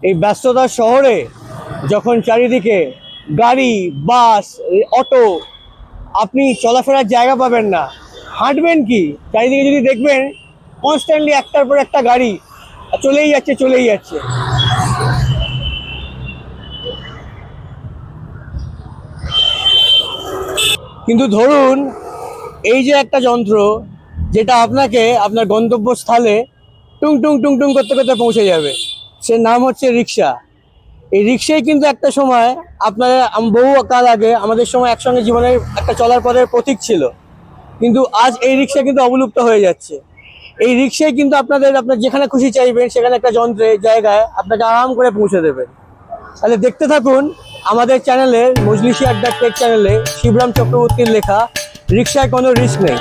এই ব্যস্ততার শহরে যখন চারিদিকে গাড়ি, বাস, অটো, আপনি চলাফেরার জায়গা পাবেন না, হাঁটবেন কি? চারিদিকে যদি দেখবেন কনস্ট্যান্টলি একটার পর একটা গাড়ি চলেই যাচ্ছে চলেই যাচ্ছে। কিন্তু ধরুন এই যে একটা যন্ত্র যেটা আপনাকে আপনার গন্তব্যস্থলে টুং টুং টুং টুং করতে করতে পৌঁছে যাবে, সে নাম হচ্ছে রিক্সা। এই রিক্সাই কিন্তু একটা সময় আপনার বহু কাল আগে আমাদের সময় একসঙ্গে জীবনের একটা চলার পথের প্রতীক ছিল, কিন্তু আজ এই রিক্সা কিন্তু অবলুপ্ত হয়ে যাচ্ছে। এই রিক্সাই কিন্তু আপনার যেখানে খুশি চাইবেন সেখানে একটা যন্ত্রের জায়গায় আপনাকে আরাম করে পৌঁছে দেবে। তাহলে দেখতে থাকুন আমাদের চ্যানেলে, মজলিশি আড্ডা টেক চ্যানেলে শিবরাম চক্রবর্তীর লেখা রিক্সায় কোনো রিস্ক নেই।